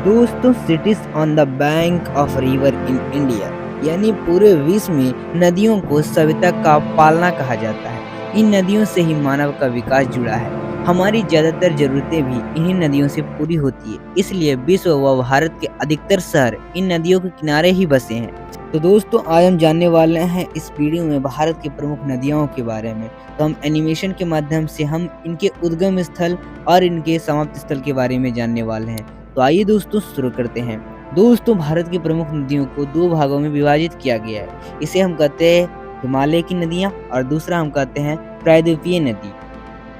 दोस्तों, CTs on the bank of river in India यानी पूरे विश्व में नदियों को सभ्यता का पालना कहा जाता है। इन नदियों से ही मानव का विकास जुड़ा है। हमारी ज्यादातर जरूरतें भी इन्हीं नदियों से पूरी होती है। इसलिए विश्व व भारत के अधिकतर शहर इन नदियों के किनारे ही बसे हैं। तो दोस्तों, आज हम जानने वाले हैं इस वीडियो में भारत की प्रमुख नदियों के बारे में। तो हम एनिमेशन के माध्यम से हम इनके उद्गम स्थल और इनके समाप्ति स्थल के बारे में जानने वाले हैं। तो आइए दोस्तों, शुरू करते हैं। दोस्तों, भारत की प्रमुख नदियों को दो भागों में विभाजित किया गया है। इसे हम कहते हैं हिमालय की नदियां और दूसरा हम कहते हैं प्रायद्वीपीय नदी।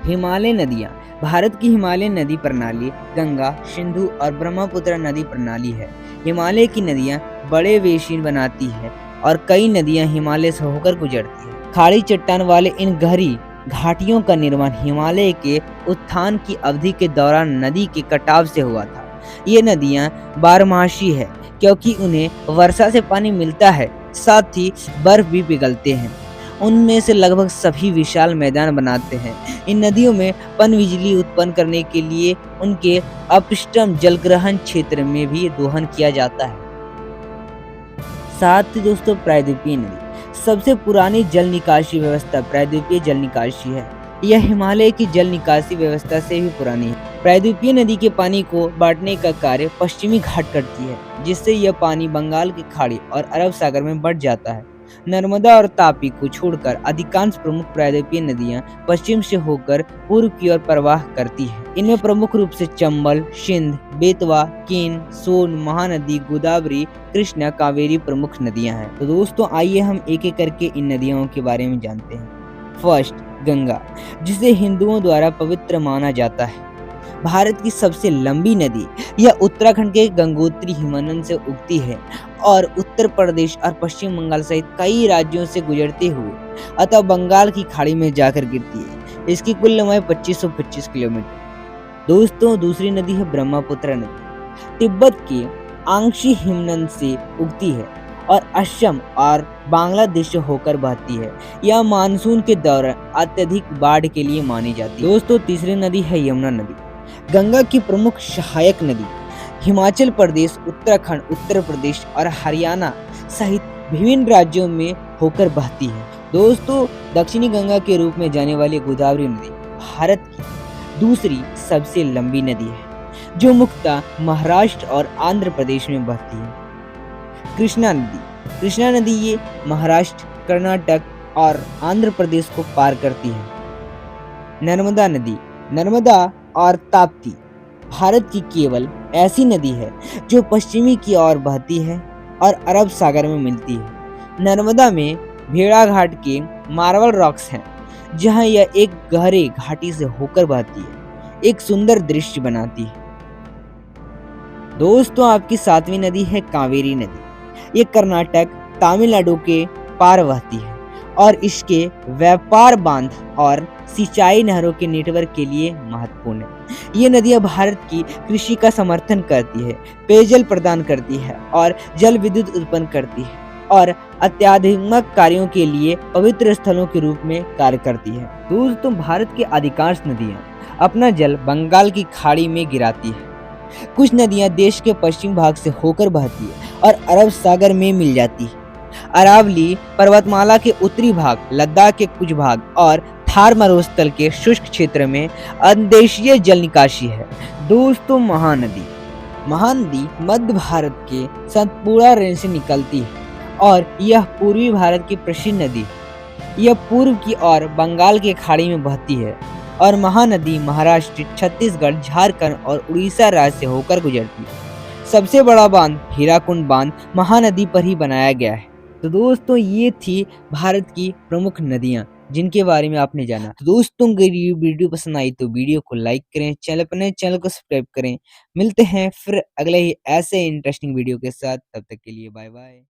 हिमालय नदियां भारत की हिमालय नदी प्रणाली गंगा, सिंधु और ब्रह्मपुत्र नदी प्रणाली है। हिमालय की नदियां बड़े बेसिन बनाती है और कई नदियां हिमालय से होकर गुजरती है। खाड़ी चट्टान वाले इन गहरी घाटियों का निर्माण हिमालय के उत्थान की अवधि के दौरान नदी के कटाव से हुआ था। ये नदियां बारमासी है क्योंकि उन्हें वर्षा से पानी मिलता है, साथ ही बर्फ भी पिघलते हैं। उनमें से लगभग सभी विशाल मैदान बनाते हैं। इन नदियों में पनबिजली उत्पन्न करने के लिए उनके अपशिष्टम जलग्रहण क्षेत्र में भी दोहन किया जाता है। साथ ही दोस्तों, प्रायद्वीपीय नदी सबसे पुरानी जल निकासी व्यवस्था प्रायद्वीपीय जल निकासी है। यह हिमालय की जल निकासी व्यवस्था से भी पुरानी है। प्रायद्वीपीय नदी के पानी को बांटने का कार्य पश्चिमी घाट करती है, जिससे यह पानी बंगाल की खाड़ी और अरब सागर में बढ़ जाता है। नर्मदा और तापी को छोड़कर अधिकांश प्रमुख प्रायद्वीपीय नदियां पश्चिम से होकर पूर्व की ओर प्रवाह करती हैं। इनमें प्रमुख रूप से चंबल, सिंध, बेतवा, केन, सोन, महानदी, गोदावरी, कृष्णा, कावेरी प्रमुख नदियां हैं। तो दोस्तों, आइए हम एक एक करके इन नदियों के बारे में जानते हैं। फर्स्ट, गंगा, जिसे हिंदुओं द्वारा पवित्र माना जाता है। भारत की सबसे लंबी नदी यह उत्तराखंड के गंगोत्री हिमनद से उगती है और उत्तर प्रदेश और पश्चिम बंगाल सहित कई राज्यों से गुजरते हुए अतः बंगाल की खाड़ी में जाकर गिरती है। इसकी कुल लंबाई 2525 किलोमीटर। दोस्तों, दूसरी नदी है ब्रह्मपुत्र नदी। तिब्बत के आंशी हिमनद से उगती है और असम और बांग्लादेश से होकर बहती है। यह मानसून के दौरान अत्यधिक बाढ़ के लिए मानी जाती है। दोस्तों, तीसरी नदी है यमुना नदी, गंगा की प्रमुख सहायक नदी। हिमाचल प्रदेश, उत्तराखंड, उत्तर प्रदेश और हरियाणा सहित विभिन्न राज्यों में होकर बहती है। दोस्तों, दक्षिणी गंगा के रूप में जाने वाली गोदावरी नदी भारत की दूसरी सबसे लंबी नदी है, जो मुख्यतः महाराष्ट्र और आंध्र प्रदेश में बहती है। कृष्णा नदी ये महाराष्ट्र, कर्नाटक और आंध्र प्रदेश को पार करती है। नर्मदा और ताप्ती भारत की केवल ऐसी नदी है जो पश्चिमी की ओर बहती है और अरब सागर में मिलती है। नर्मदा में भेड़ाघाट के मार्बल रॉक्स हैं, जहां यह एक गहरे घाटी से होकर बहती है, एक सुंदर दृश्य बनाती है। दोस्तों, आपकी सातवीं नदी है कावेरी नदी। ये कर्नाटक, तमिलनाडु के पार बहती है और इसके व्यापार बांध और सिंचाई नहरों के नेटवर्क के लिए महत्वपूर्ण है। ये नदियां भारत की कृषि का समर्थन करती है, पेयजल प्रदान करती है और जल विद्युत उत्पन्न करती है और अत्याधुनिक कार्यों के लिए पवित्र स्थलों के रूप में कार्य करती है। दोस्तों, भारत की अधिकांश नदियां अपना जल बंगाल की खाड़ी में गिराती है। कुछ नदियां देश के पश्चिम भाग से होकर बहती है और अरब सागर में मिल जाती है। अरावली पर्वतमाला के उत्तरी भाग, लद्दाख के कुछ भाग और थार मरुस्थल के शुष्क क्षेत्र में अंतर्देशीय जल निकासी है। दोस्तों, महानदी मध्य भारत के सतपुड़ा रेंज से निकलती है और यह पूर्वी भारत की प्रसिद्ध नदी है। यह पूर्व की ओर बंगाल की खाड़ी में बहती है और महानदी महाराष्ट्र, छत्तीसगढ़, झारखंड और उड़ीसा राज्य से होकर गुजरती है। सबसे बड़ा बांध हीराकुंड बांध महानदी पर ही बनाया गया है। तो दोस्तों, ये थी भारत की प्रमुख नदियां जिनके बारे में आपने जाना। तो दोस्तों, अगर ये वीडियो पसंद आई तो वीडियो को लाइक करें, चैनल को सब्सक्राइब करें। मिलते हैं फिर अगले ही ऐसे इंटरेस्टिंग वीडियो के साथ। तब तक के लिए बाय बाय।